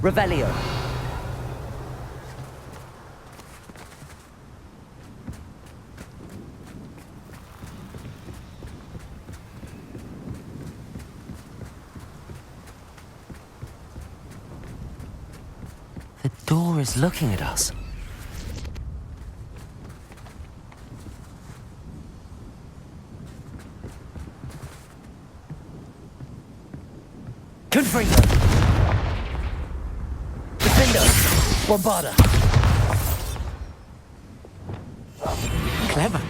Revelio. The door is looking at us. Confringo. Defendo. Bombarda. Clever.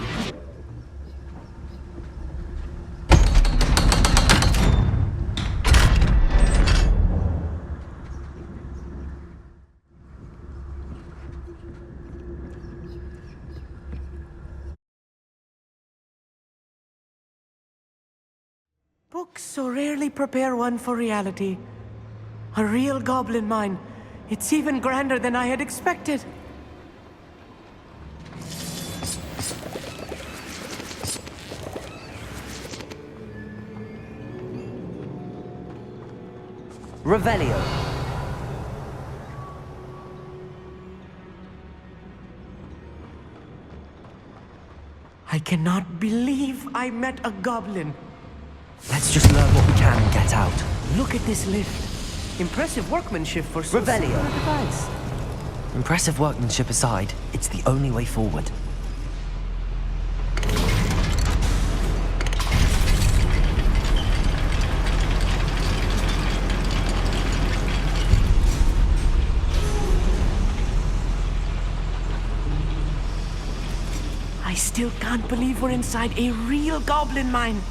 Books so rarely prepare one for reality. A real goblin mine. It's even grander than I had expected. Revelio. I cannot believe I met a goblin. Let's just learn what we can and get out. Look at this lift. Impressive workmanship for so Revelio. simple a device. Impressive workmanship aside, it's the only way forward. I still can't believe we're inside a real goblin mine.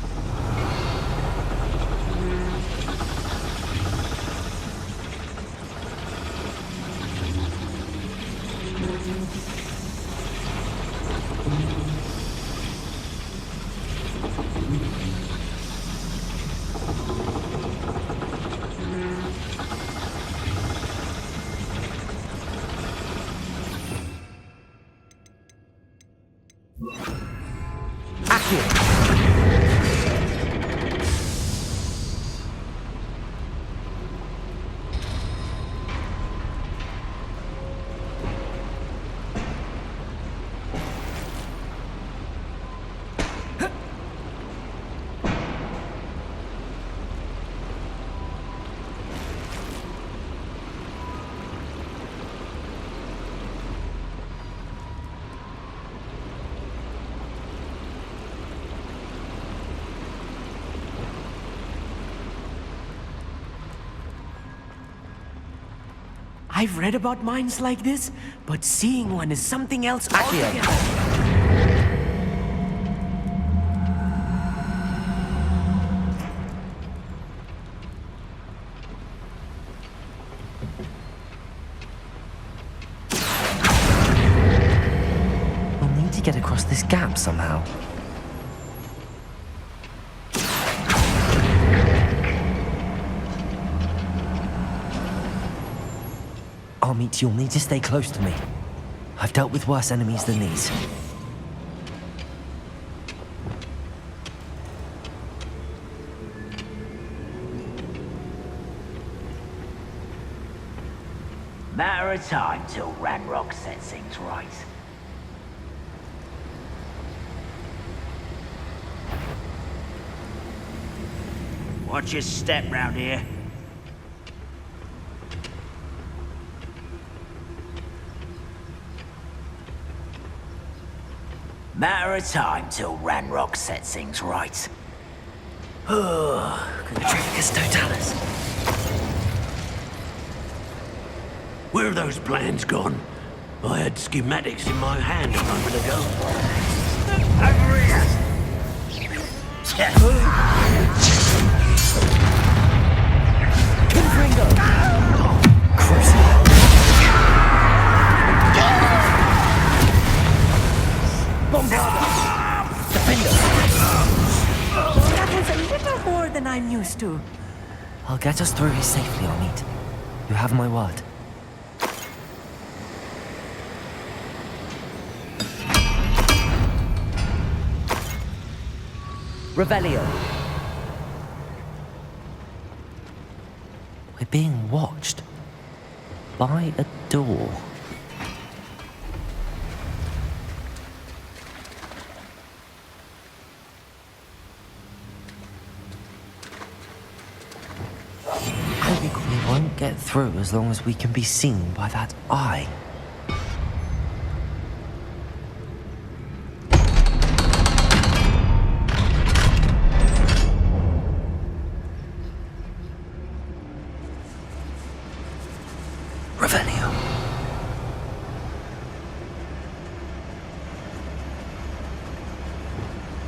I've read about mines like this, but seeing one is something else altogether. We'll need to get across this gap somehow. Armit, you'll need to stay close to me. I've dealt with worse enemies than these. Matter of time till Ranrock sets things right. Watch your step round here. Matter of time till Ranrock sets things right. Contrificus totalis. Where have those plans gone? I had schematics in my hand a moment ago. Over here! Confringo. Crucible. Bombarda. Defender. That was a little more than I'm used to. I'll get us through here safely, Armit. You have my word. Revelio. We're being watched. by a door. I think we won't get through as long as we can be seen by that eye. Revelio.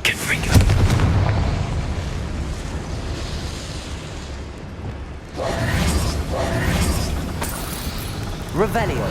Confringo. Revelio.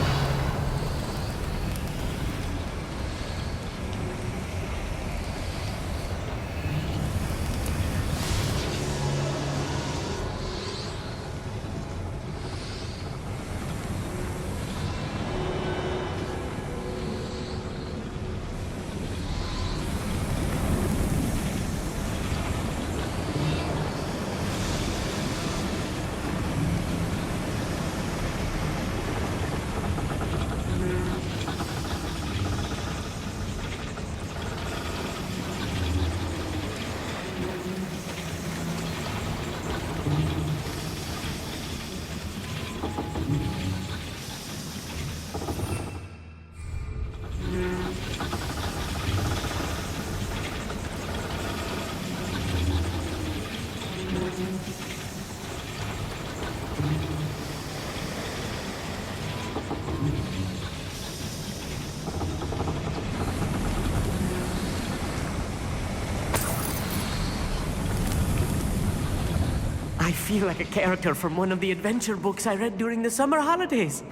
I feel like a character from one of the adventure books I read during the summer holidays.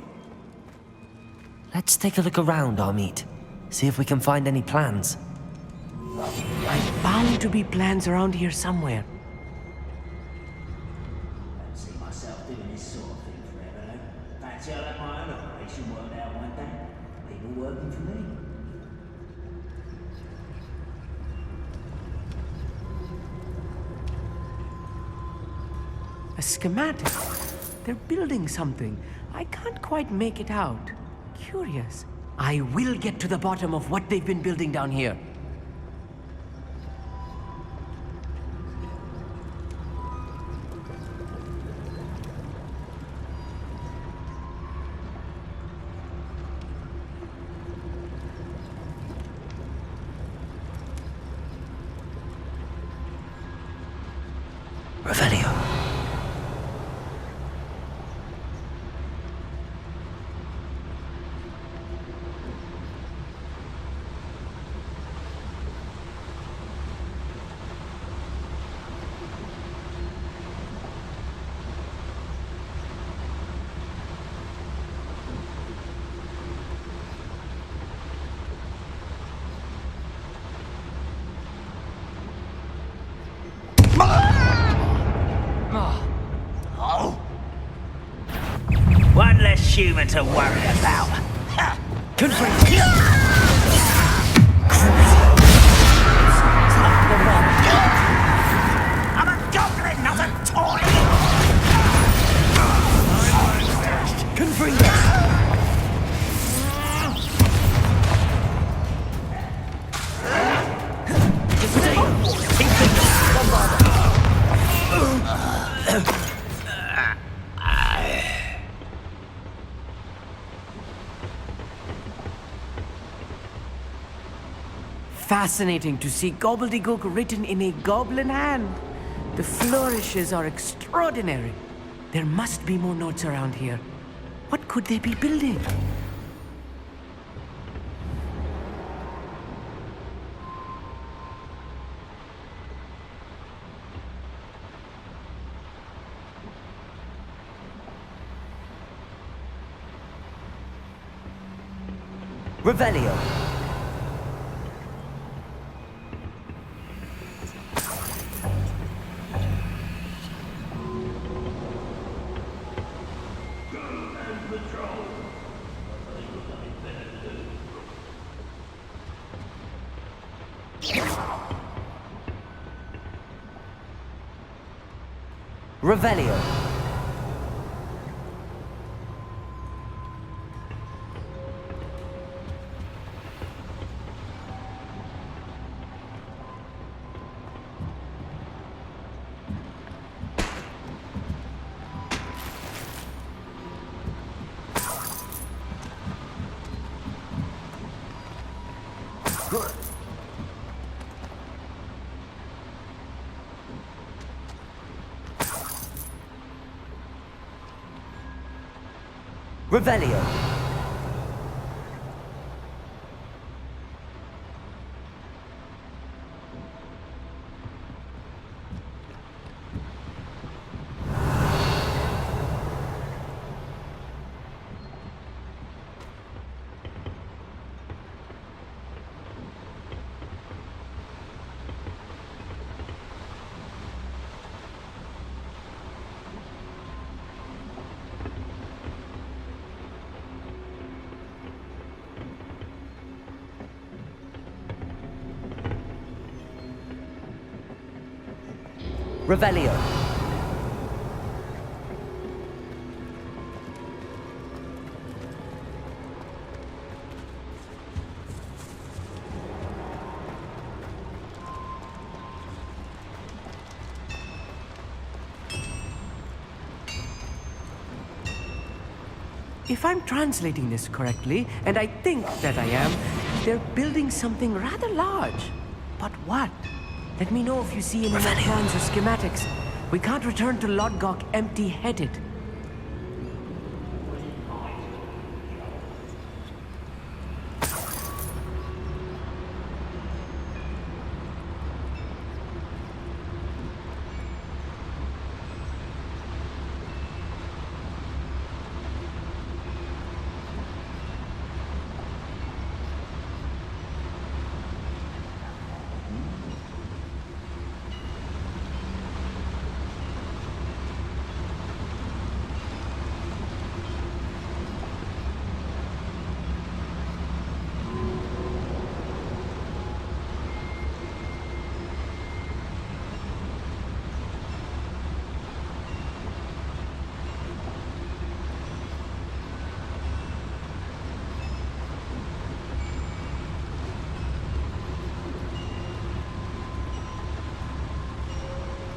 Let's take a look around, Hogsmeade. See if we can find any plans. There's bound to be plans around here somewhere. I see myself doing this sort of thing forever, though. Fancy I'll have my own operation worked out one day. People working for me. A schematic. They're building something. I can't quite make it out. Curious. I will get to the bottom of what they've been building down here. Revelio. One less human to worry about. Ha! I'm a goblin, not a toy! Fascinating to see gobbledygook written in a goblin hand. The flourishes are extraordinary. There must be more notes around here. What could they be building? Revelio. Revelio. Revelio. Revelio. If I'm translating this correctly, and I think that I am, they're building something rather large. But what? Let me know if you see any more plans or schematics. We can't return to Lodgok empty-headed.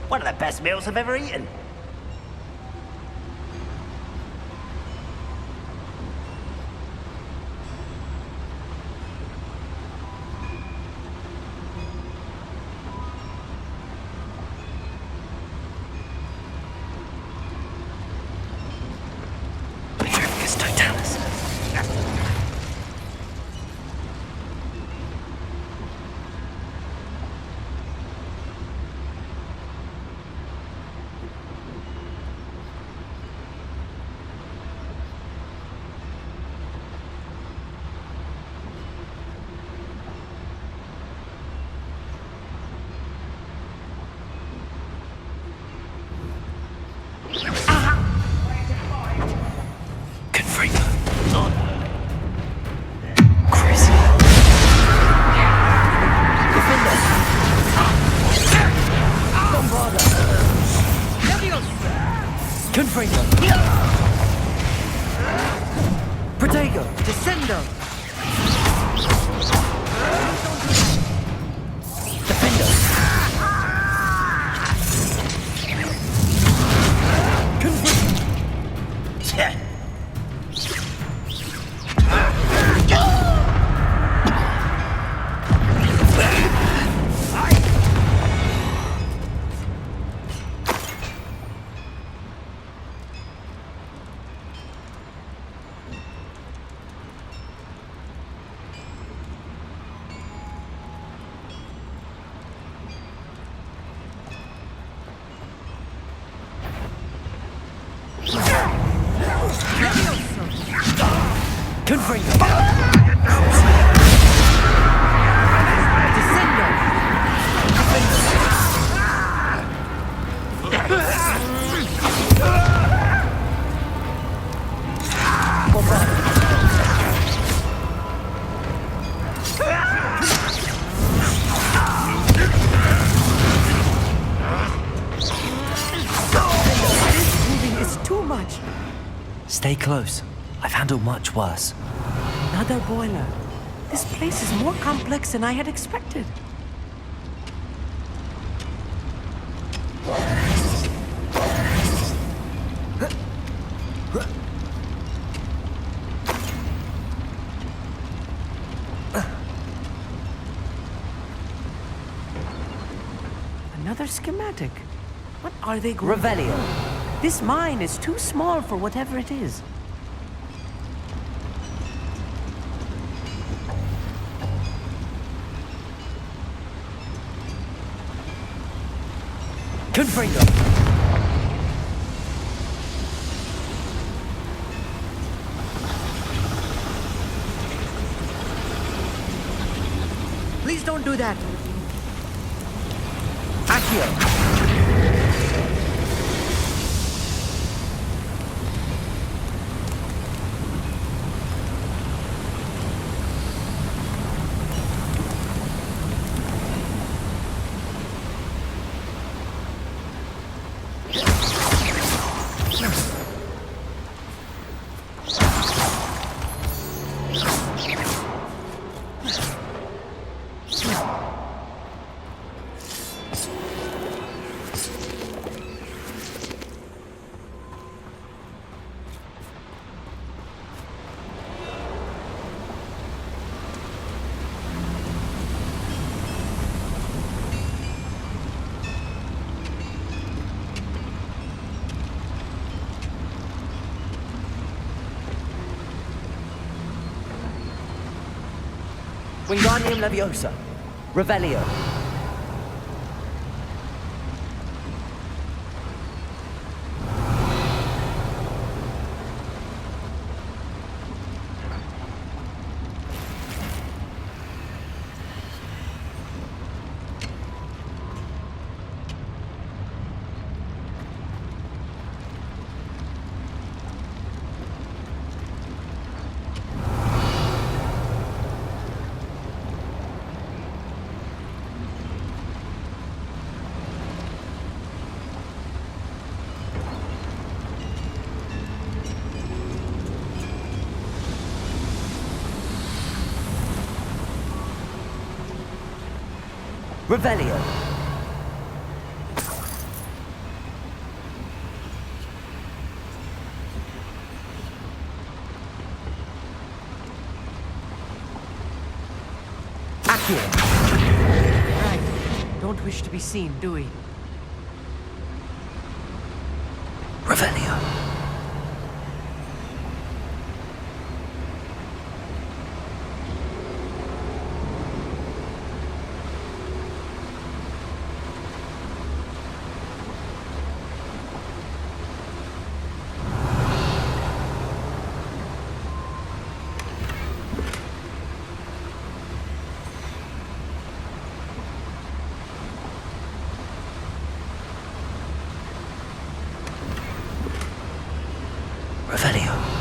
One of the best meals I've ever eaten. Protego, Descendo! Defender. Stay close. I've handled much worse. Another boiler. This place is more complex than I had expected. Another schematic. What are they going Revelio. This mine is too small for whatever it is. Confringo! Please don't do that. Accio! Wingardium Leviosa. Revelio. Revelio. Accio. Right. Don't wish to be seen, do we? Revelio. Revelio.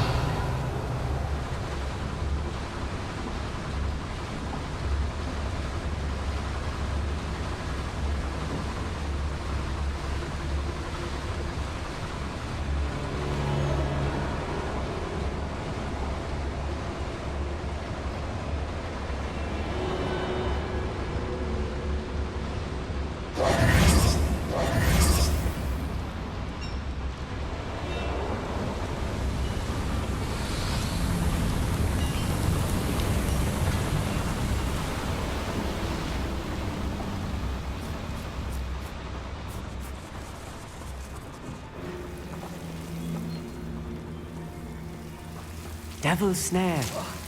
Devil's snare.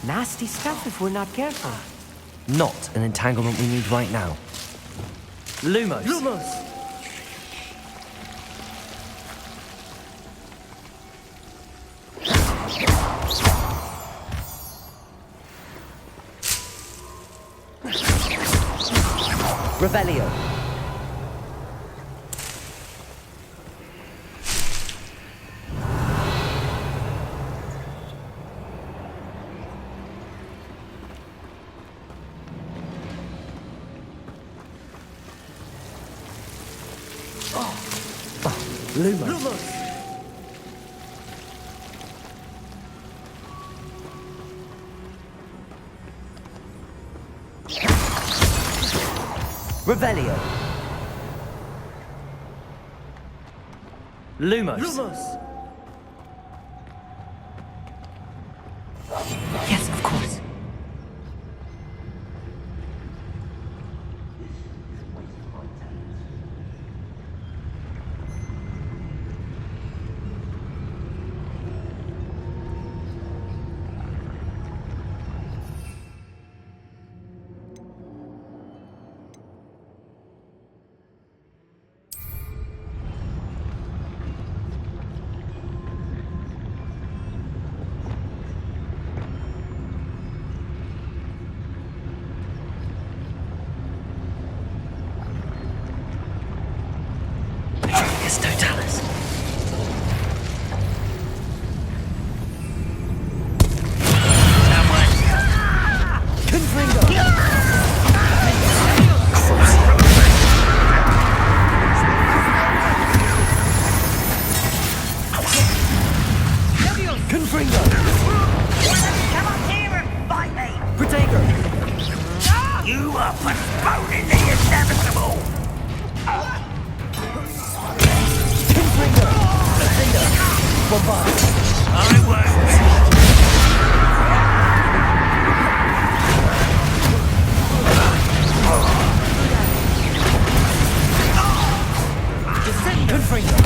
Nasty stuff if we're not careful. Not an entanglement we need right now. Lumos. Lumos! Revelio. Lumos. Lumos! Revelio. Lumos. Lumos! Yes, of course. Yes, Totalis. Confringo! Come up here and fight me! Protego! You are postponing the inevitable! Confringo! Defender! Bombard! I won't! Confringo!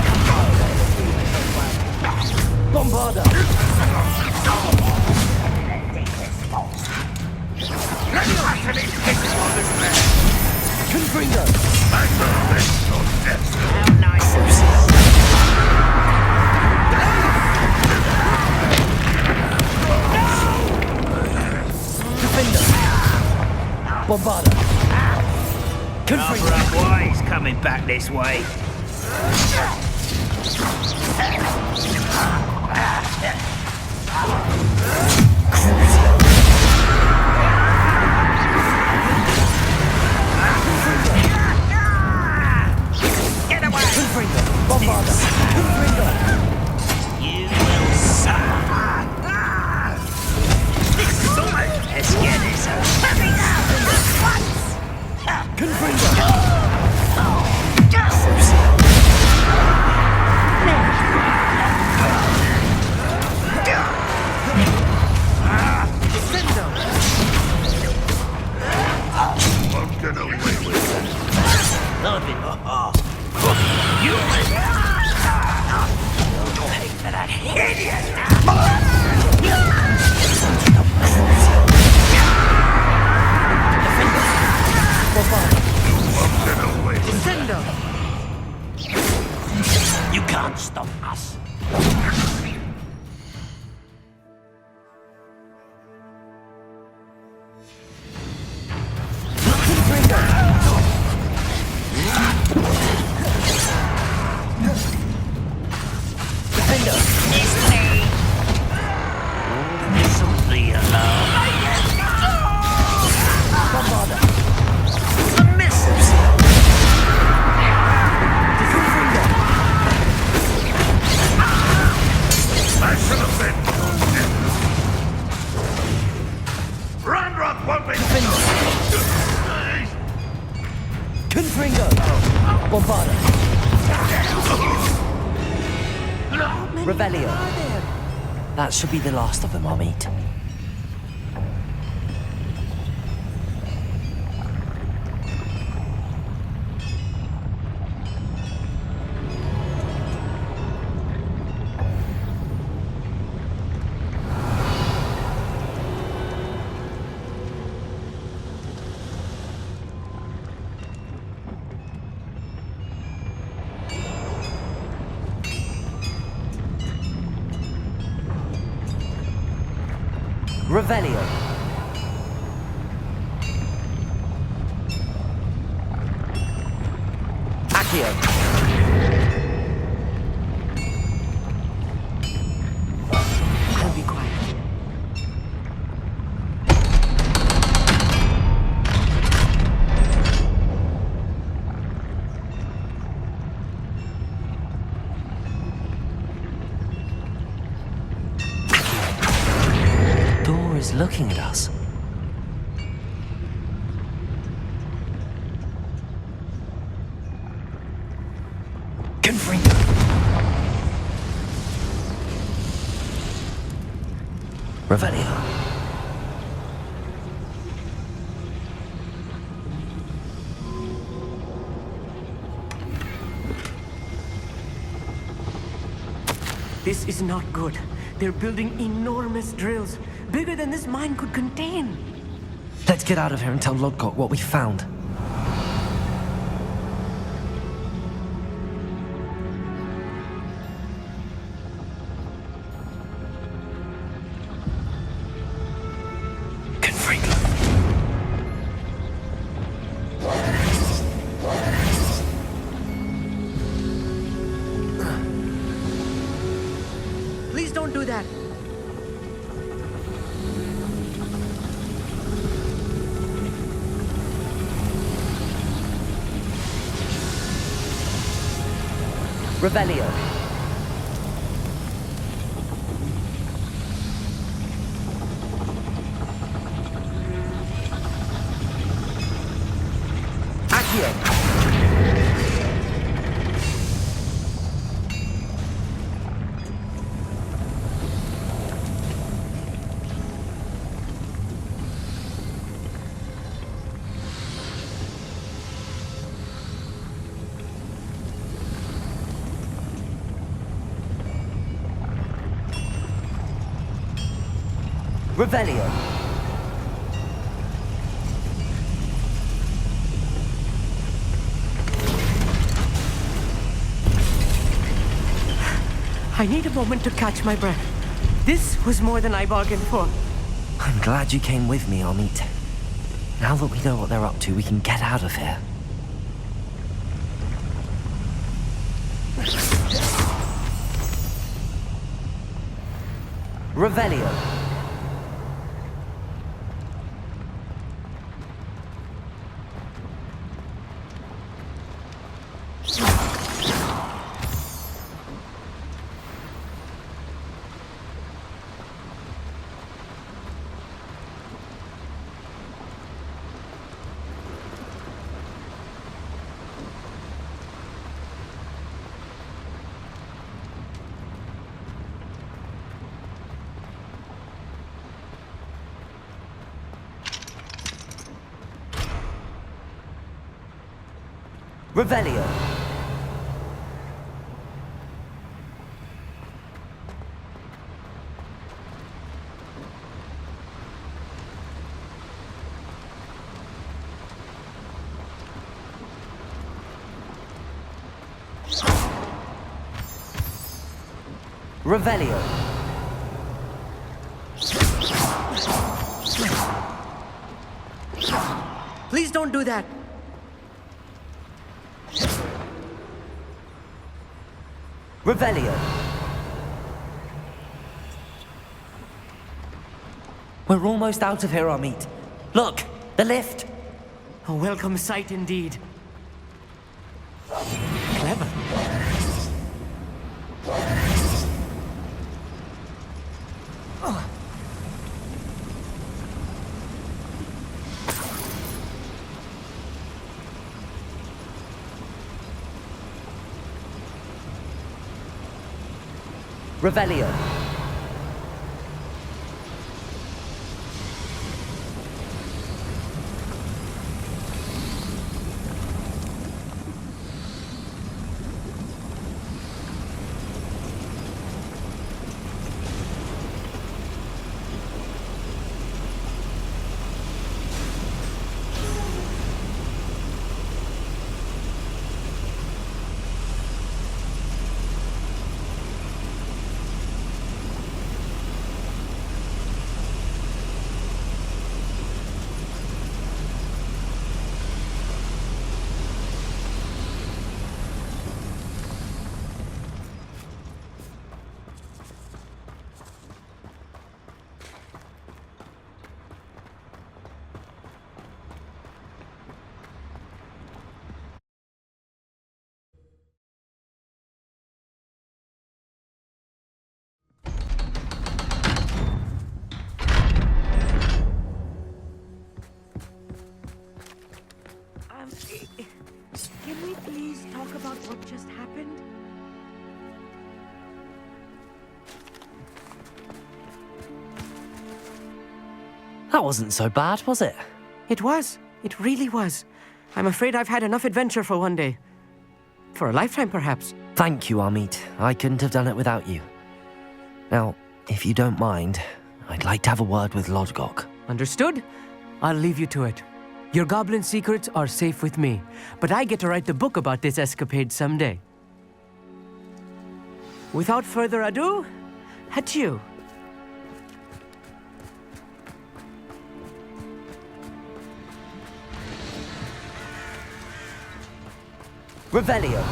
Bombarda! Confringo! How nice of you! Defender! Bombarda! Confringo! Why he's coming back this way? Get away! Confringo! Bombarda! Confringo! You will suffer! This is almost as good as a coming out at once! Confringo! Won't get away with that. Nothing. You will pay for that hideous! Won't get away with Descendo! You can't stop us. It's me. Something alone. A missive. I should have been. Ranrock won't be. Confringo! Bombarda! Revelio. That should be the last of them, I'll meet. Revelio. Accio. I'll be quiet. Door is looking at us. Confringo. Revelio. This is not good. They're building enormous drills, bigger than this mine could contain. Let's get out of here and tell Lodgok what we found. Confringo. Revelio. Accio. Revelio. I need a moment to catch my breath. This was more than I bargained for. I'm glad you came with me, Amit. Now that we know what they're up to, we can get out of here. Revelio. Revelio. Revelio. Please don't do that. Revelio. We're almost out of here, Amit. Look, the lift. A welcome sight indeed. Clever. Revelio. Can we please talk about what just happened? That wasn't so bad, was it? It was. It really was. I'm afraid I've had enough adventure for one day. For a lifetime, perhaps. Thank you, Amit. I couldn't have done it without you. Now, if you don't mind, I'd like to have a word with Lodgok. Understood? I'll leave you to it. Your goblin secrets are safe with me, but I get to write the book about this escapade someday. Without further ado, adieu. Revelio.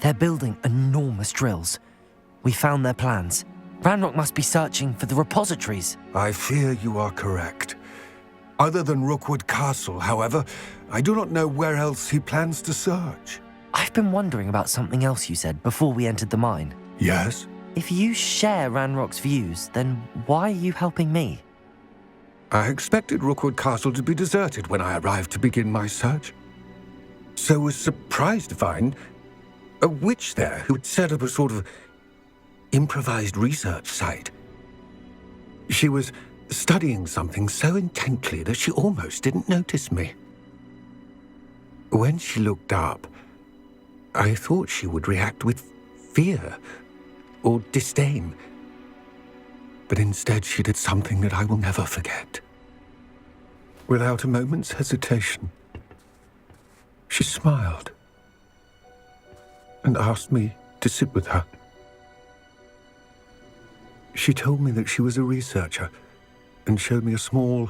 They're building enormous drills. We found their plans. Ranrock must be searching for the repositories. I fear you are correct. Other than Rookwood Castle, however, I do not know where else he plans to search. I've been wondering about something else you said before we entered the mine. Yes? If you share Ranrock's views, then why are you helping me? I expected Rookwood Castle to be deserted when I arrived to begin my search. So was surprised to find a witch there who had set up a sort of improvised research site. She was studying something so intently that she almost didn't notice me. When she looked up, I thought she would react with fear or disdain. But instead she did something that I will never forget. Without a moment's hesitation, she smiled and asked me to sit with her. She told me that she was a researcher and showed me a small,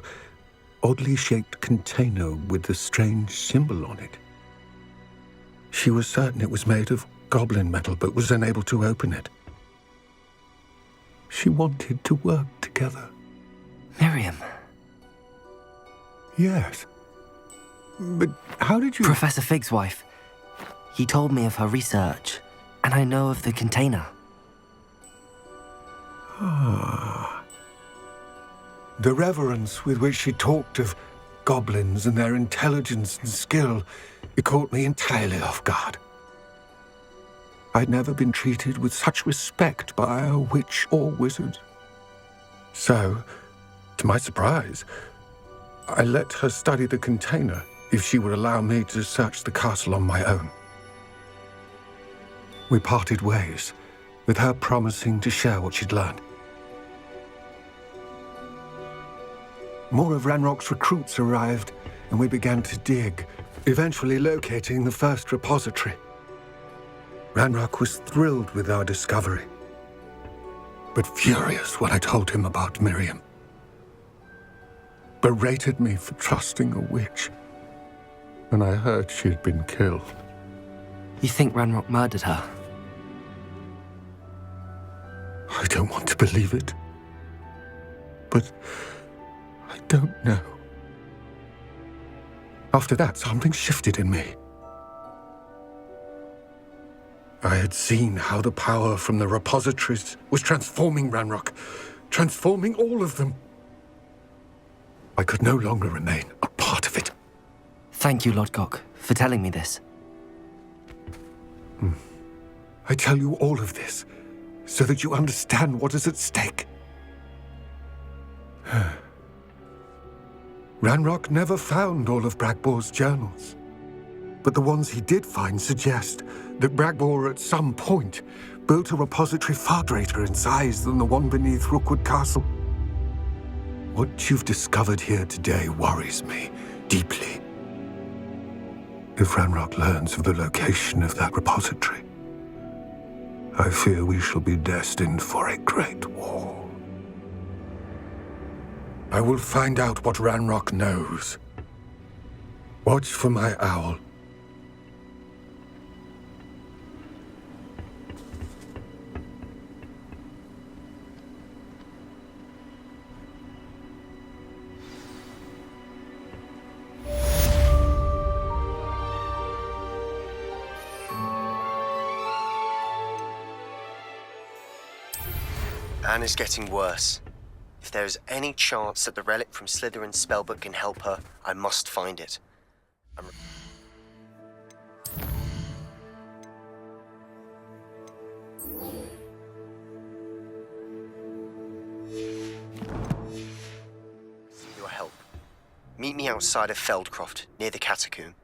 oddly shaped container with a strange symbol on it. She was certain it was made of goblin metal, but was unable to open it. She wanted to work together. Miriam. Yes. But how did you... Professor Fig's wife. He told me of her research, and I know of the container. The reverence with which she talked of goblins and their intelligence and skill, it caught me entirely off guard. I'd never been treated with such respect by a witch or wizard. So, to my surprise, I let her study the container if she would allow me to search the castle on my own. We parted ways, with her promising to share what she'd learned. More of Ranrock's recruits arrived, and we began to dig, eventually locating the first repository. Ranrock was thrilled with our discovery, but furious when I told him about Miriam. Berated me for trusting a witch, and I heard she had been killed. You think Ranrock murdered her? I don't want to believe it, but I don't know. After that, something shifted in me. I had seen how the power from the repositories was transforming Ranrock, transforming all of them. I could no longer remain a part of it. Thank you, Lodgok, for telling me this. I tell you all of this so that you understand what is at stake. Ranrock never found all of Bragbor's journals, but the ones he did find suggest that Bragbor at some point built a repository far greater in size than the one beneath Rookwood Castle. What you've discovered here today worries me deeply. If Ranrock learns of the location of that repository, I fear we shall be destined for a great war. I will find out what Ranrock knows. Watch for my owl. Anne is getting worse. If there is any chance that the relic from Slytherin's spellbook can help her, I must find it. Need your help. Meet me outside of Feldcroft, near the catacomb.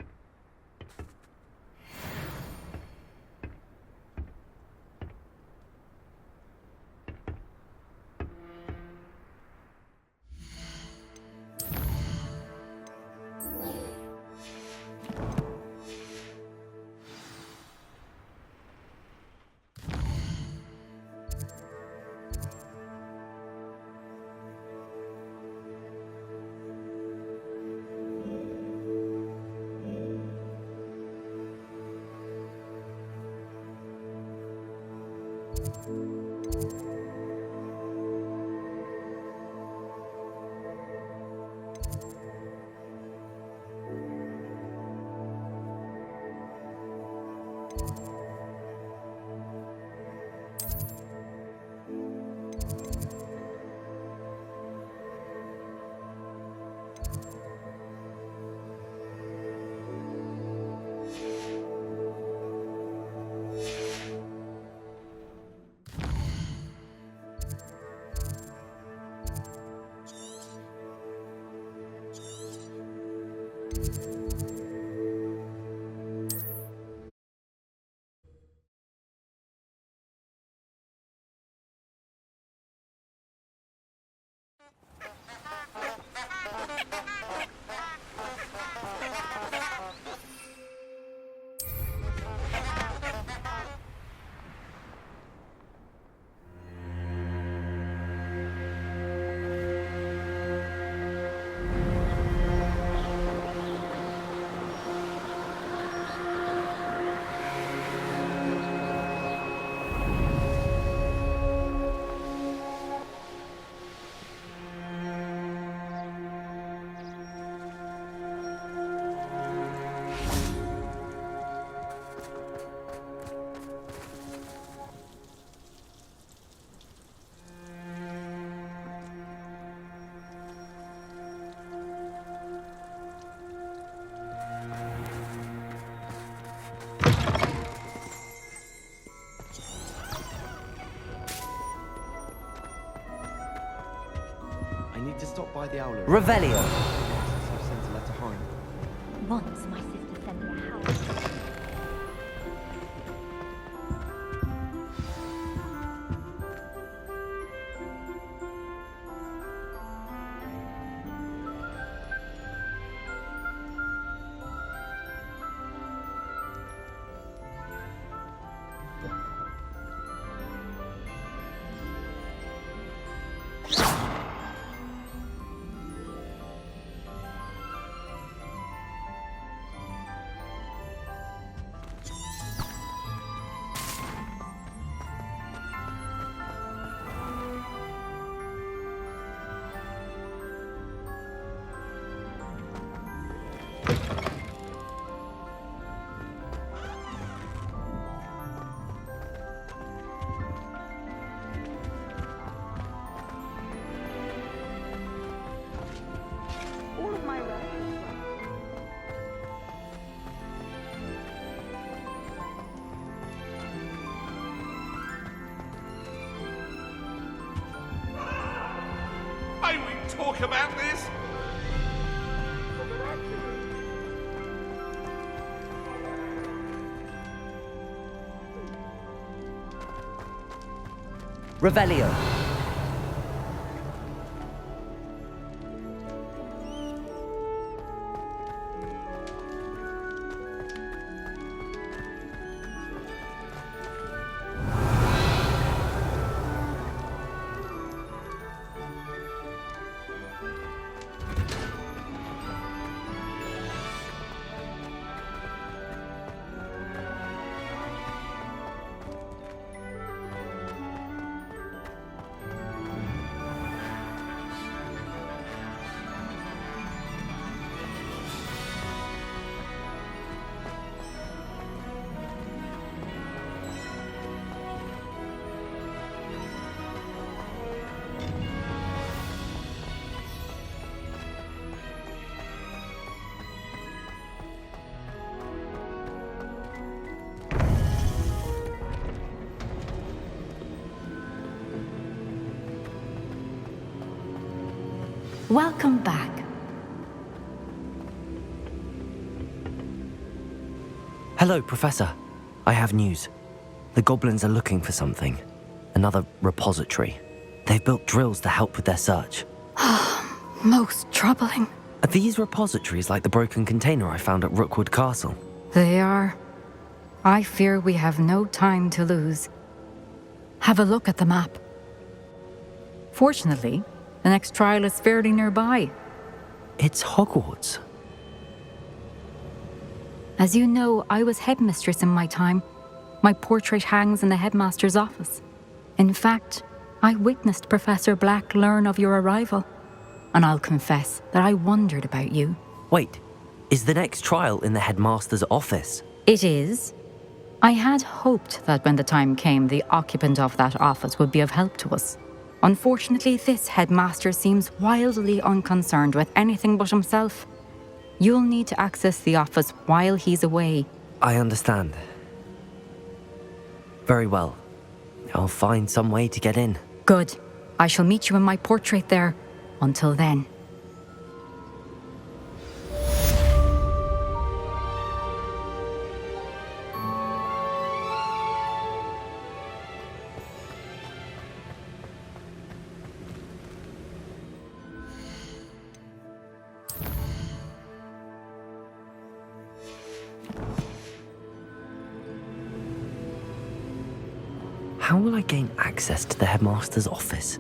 I need to stop by the Owler. Revelio. I've sent a letter home. Once my sister sent me a house. All of my relatives. May we talk about this? Revelio. Welcome back. Hello, Professor. I have news. The goblins are looking for something. Another repository. They've built drills to help with their search. Most troubling. Are these repositories like the broken container I found at Rookwood Castle? They are. I fear we have no time to lose. Have a look at the map. Fortunately, the next trial is fairly nearby. It's Hogwarts. As you know, I was headmistress in my time. My portrait hangs in the headmaster's office. In fact, I witnessed Professor Black learn of your arrival, and I'll confess that I wondered about you. Wait, is the next trial in the headmaster's office? It is. I had hoped that when the time came, the occupant of that office would be of help to us. Unfortunately, this headmaster seems wildly unconcerned with anything but himself. You'll need to access the office while he's away. I understand. Very well. I'll find some way to get in. Good. I shall meet you in my portrait there. Until then. How will I gain access to the headmaster's office?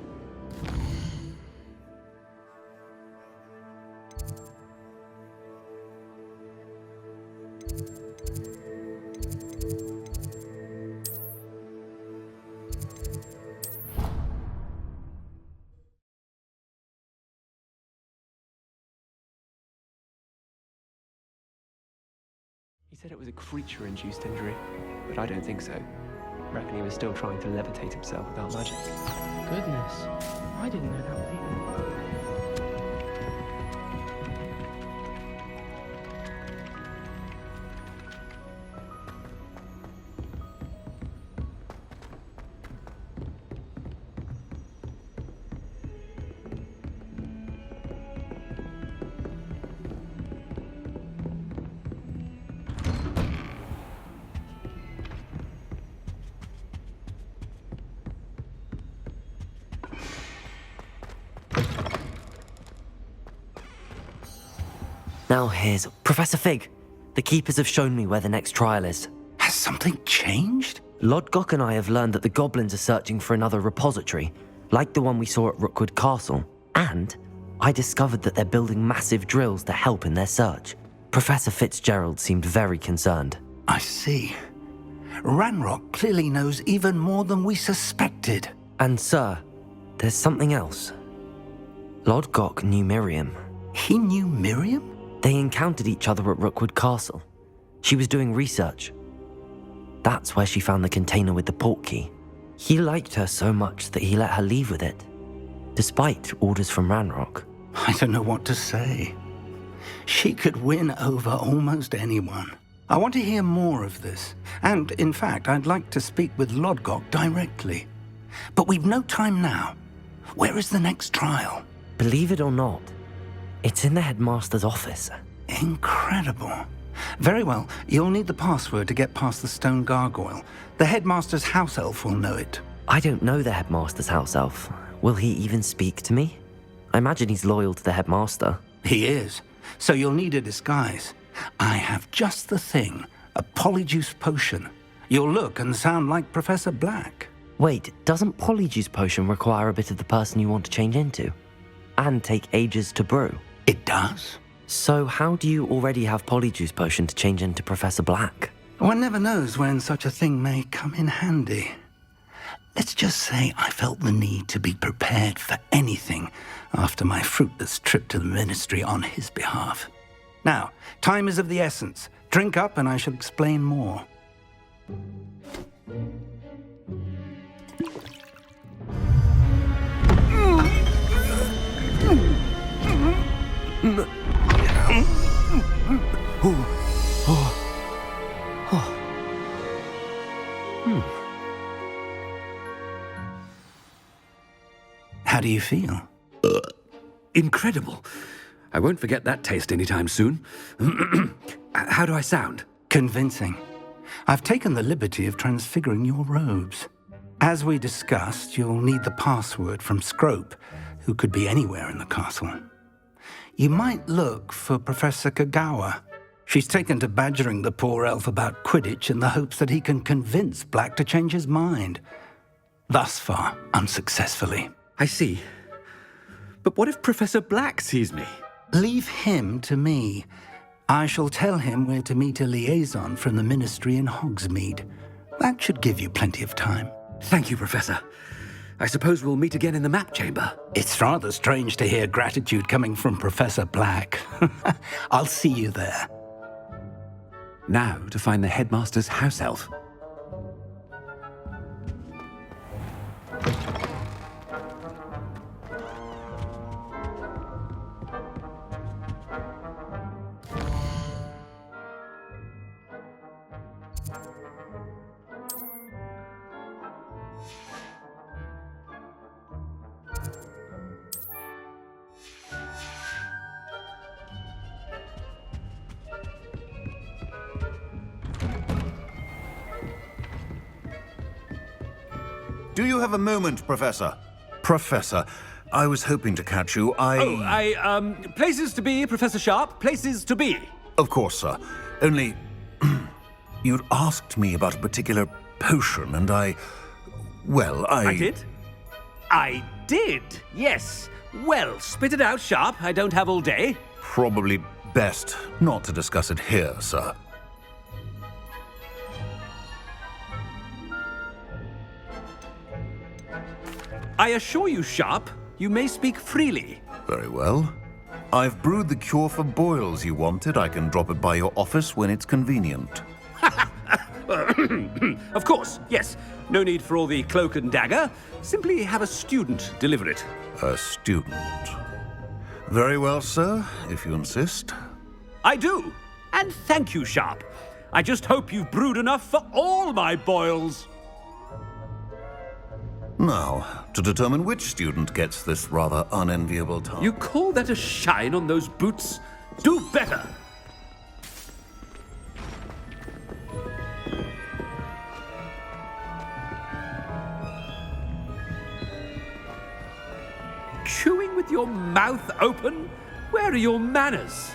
He said it was a creature-induced injury, but I don't think so. I reckon he was still trying to levitate himself without magic. Goodness, I didn't know that was even... Now here's Professor Fig. The keepers have shown me where the next trial is. Has something changed? Lodgok and I have learned that the goblins are searching for another repository, like the one we saw at Rookwood Castle. And I discovered that they're building massive drills to help in their search. Professor Fitzgerald seemed very concerned. I see. Ranrock clearly knows even more than we suspected. And sir, there's something else. Lodgok knew Miriam. He knew Miriam? They encountered each other at Rookwood Castle. She was doing research. That's where she found the container with the portkey. He liked her so much that he let her leave with it, despite orders from Ranrock. I don't know what to say. She could win over almost anyone. I want to hear more of this. And, in fact, I'd like to speak with Lodgok directly. But we've no time now. Where is the next trial? Believe it or not, it's in the headmaster's office. Incredible. Very well, you'll need the password to get past the stone gargoyle. The headmaster's house elf will know it. I don't know the headmaster's house elf. Will he even speak to me? I imagine he's loyal to the headmaster. He is. So you'll need a disguise. I have just the thing. A polyjuice potion. You'll look and sound like Professor Black. Wait, doesn't polyjuice potion require a bit of the person you want to change into? And take ages to brew? It does. So how do you already have polyjuice potion to change into Professor Black? One never knows when such a thing may come in handy. Let's just say I felt the need to be prepared for anything after my fruitless trip to the ministry on his behalf. Now, time is of the essence. Drink up and I shall explain more. How do you feel? Incredible. I won't forget that taste anytime soon. How do I sound? Convincing. I've taken the liberty of transfiguring your robes. As we discussed, you'll need the password from Scrope, who could be anywhere in the castle. You might look for Professor Kagawa. She's taken to badgering the poor elf about Quidditch in the hopes that he can convince Black to change his mind. Thus far, unsuccessfully. I see. But what if Professor Black sees me? Leave him to me. I shall tell him where to meet a liaison from the ministry in Hogsmeade. That should give you plenty of time. Thank you, Professor. I suppose we'll meet again in the map chamber. It's rather strange to hear gratitude coming from Professor Black. I'll see you there. Now to find the headmaster's house elf. Do you have a moment, Professor? Professor, I was hoping to catch you. Places to be, Professor Sharp, places to be. Of course, sir. Only, you'd asked me about a particular potion, and I did? I did, yes. Well, spit it out, Sharp. I don't have all day. Probably best not to discuss it here, sir. I assure you, Sharp, you may speak freely. Very well. I've brewed the cure for boils you wanted. I can drop it by your office when it's convenient. Of course, yes. No need for all the cloak and dagger. Simply have a student deliver it. A student. Very well, sir, if you insist. I do. And thank you, Sharp. I just hope you've brewed enough for all my boils. Now, to determine which student gets this rather unenviable task. You call that a shine on those boots? Do better! Chewing with your mouth open? Where are your manners?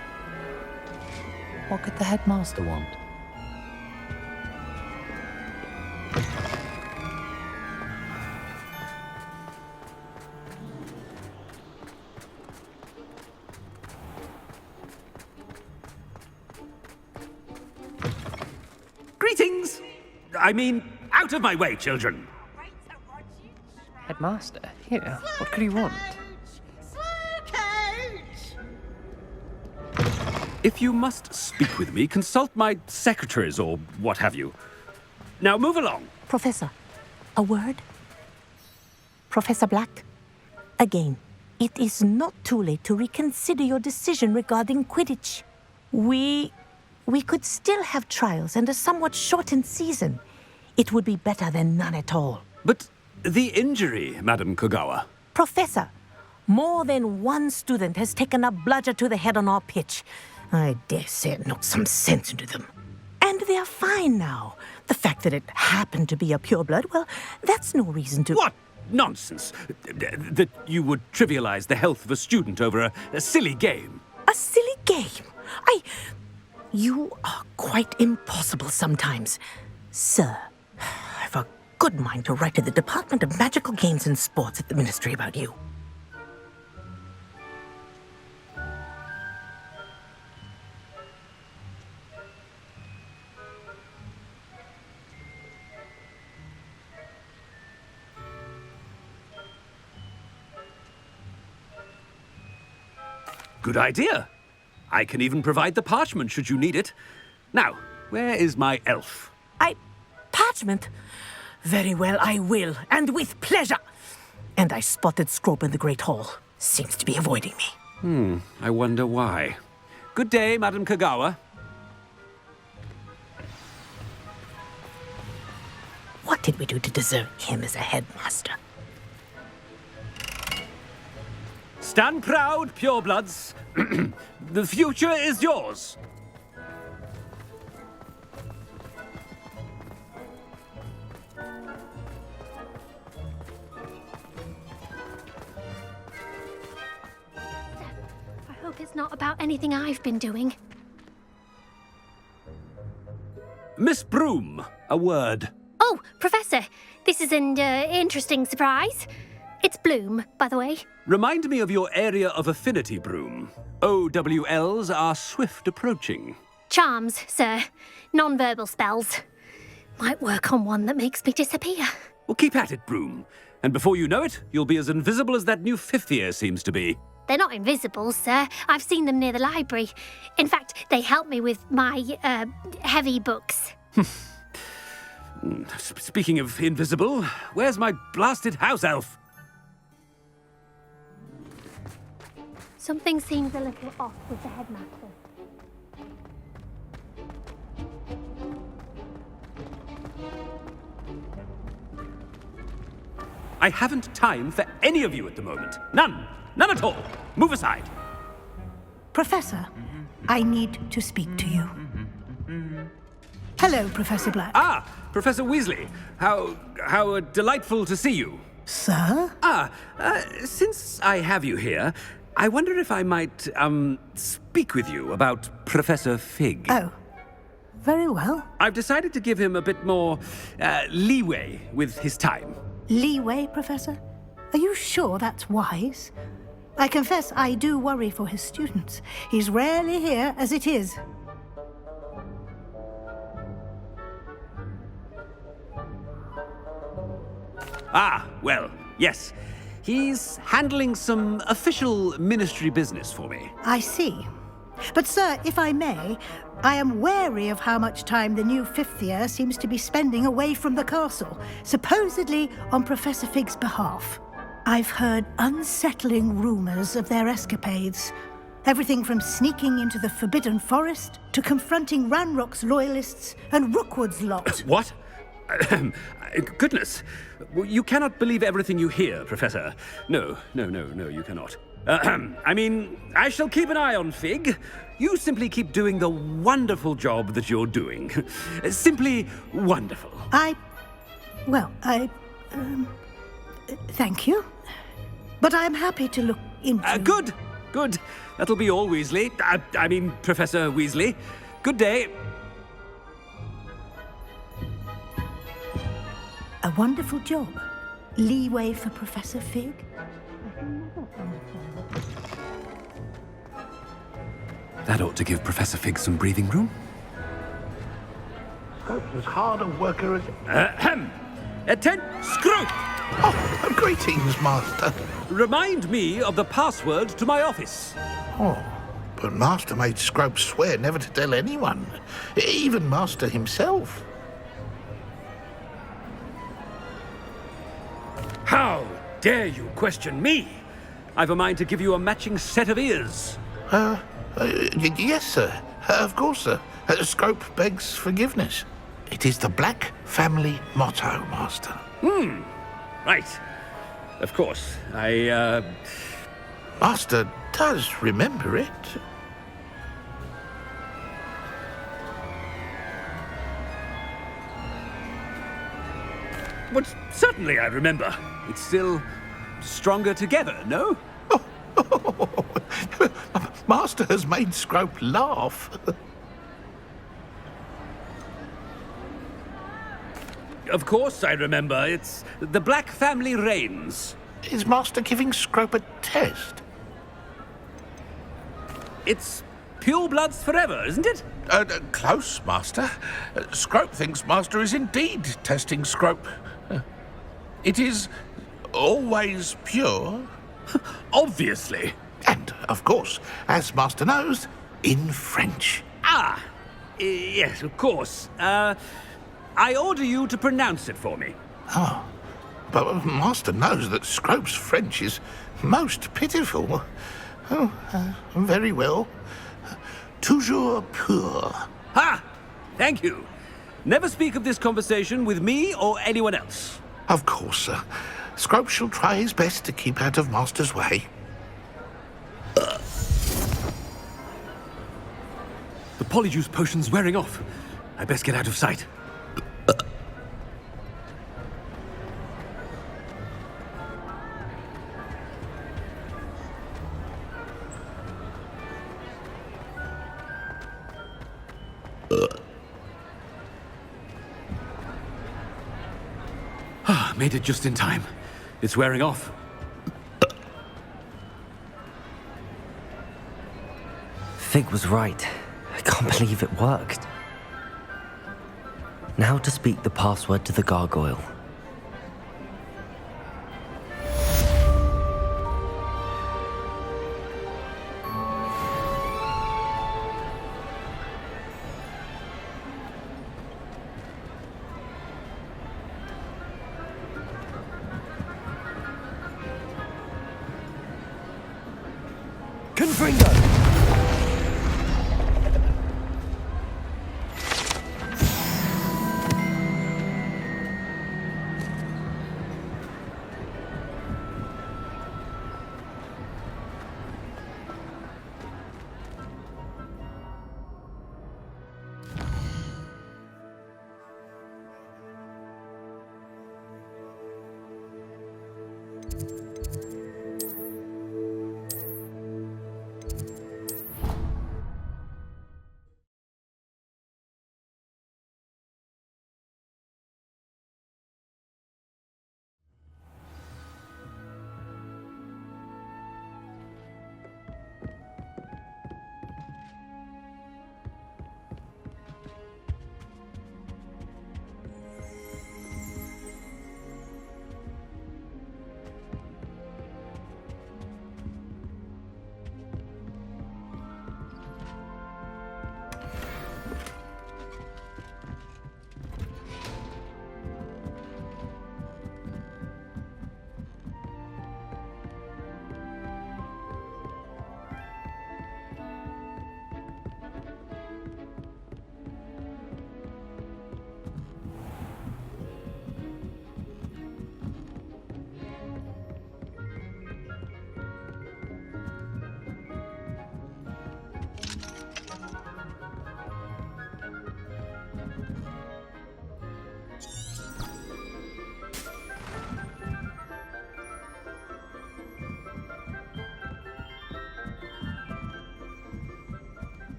What could the headmaster want? Greetings! I mean, out of my way, children! Headmaster, here, what could he want? If you must speak with me, consult my secretaries or what have you. Now move along. Professor, a word? Professor Black, again, it is not too late to reconsider your decision regarding Quidditch. We could still have trials and a somewhat shortened season. It would be better than none at all. But the injury, Madam Kogawa. Professor, more than one student has taken a bludger to the head on our pitch. I dare say it knocked some sense into them. And they're fine now. The fact that it happened to be a pureblood, well, that's no reason to... What nonsense! That you would trivialize the health of a student over a silly game. A silly game? You are quite impossible sometimes. Sir, I've a good mind to write to the Department of Magical Games and Sports at the Ministry about you. Good idea. I can even provide the parchment should you need it. Now, where is my elf? Parchment? Very well, I will, and with pleasure. And I spotted Scrope in the Great Hall. Seems to be avoiding me. I wonder why. Good day, Madam Kogawa. What did we do to deserve him as a headmaster? Stand proud, purebloods. The future is yours. I hope it's not about anything I've been doing. Miss Broom, a word. Oh, Professor, this is an interesting surprise. It's Bloom, by the way. Remind me of your area of affinity, Broom. OWLs are swift approaching. Charms, sir. Non-verbal spells. Might work on one that makes me disappear. Well, keep at it, Broom. And before you know it, you'll be as invisible as that new fifth year seems to be. They're not invisible, sir. I've seen them near the library. In fact, they help me with my, heavy books. Speaking of invisible, where's my blasted house elf? Something seems a little off with the headmaster. I haven't time for any of you at the moment. None. None at all. Move aside. Professor, I need to speak to you. Hello, Professor Black. Ah, Professor Weasley. How delightful to see you. Sir? Since I have you here, I wonder if I might, speak with you about Professor Fig. Oh, very well. I've decided to give him a bit more, leeway with his time. Leeway, Professor? Are you sure that's wise? I confess I do worry for his students. He's rarely here as it is. Ah, well, yes. He's handling some official ministry business for me. I see. But, sir, if I may, I am wary of how much time the new fifth year seems to be spending away from the castle, supposedly on Professor Fig's behalf. I've heard unsettling rumors of their escapades. Everything from sneaking into the Forbidden Forest to confronting Ranrock's loyalists and Rookwood's lot. What? Goodness. You cannot believe everything you hear, Professor. No, you cannot. I mean, I shall keep an eye on Fig. You simply keep doing the wonderful job that you're doing. Simply wonderful. Thank you. But I'm happy to look into... Good. That'll be all, Weasley. I mean, Professor Weasley. Good day. A wonderful job. Leeway for Professor Fig. That ought to give Professor Fig some breathing room. Scrope's as hard a worker as... Scrope! Oh, greetings, Master. Remind me of the password to my office. Oh, but Master made Scrope swear never to tell anyone, even Master himself. How dare you question me? I've a mind to give you a matching set of ears. Yes, sir. Of course, sir. Scrope begs forgiveness. It is the Black family motto, Master. Right. Of course. Master does remember it. But certainly I remember. It's still stronger together, no? Master has made Scrope laugh. Of course I remember. It's the Black family reigns. Is Master giving Scrope a test? It's pure bloods forever, isn't it? Close, Master. Scrope thinks Master is indeed testing Scrope. It is always pure. Obviously. And, of course, as Master knows, in French. Yes, of course. I order you to pronounce it for me. Oh, but Master knows that Scrope's French is most pitiful. Very well. Toujours pur. Ha! Thank you. Never speak of this conversation with me or anyone else. Of course, sir. Scrope shall try his best to keep out of Master's way. The polyjuice potion's wearing off. I best get out of sight. Made it just in time. It's wearing off. Fig was right. I can't believe it worked. Now to speak the password to the gargoyle. Fringo!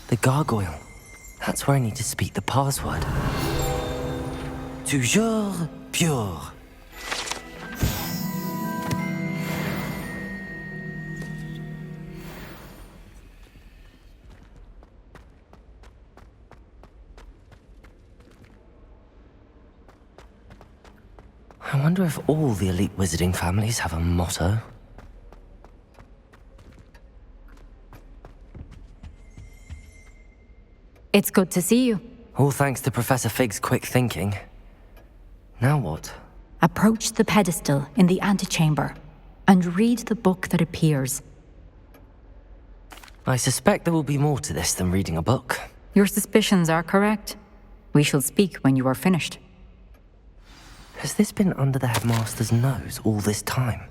The gargoyle. That's where I need to speak the password. Toujours pure. I wonder if all the elite wizarding families have a motto. It's good to see you. All thanks to Professor Fig's quick thinking. Now what? Approach the pedestal in the antechamber and read the book that appears. I suspect there will be more to this than reading a book. Your suspicions are correct. We shall speak when you are finished. Has this been under the headmaster's nose all this time?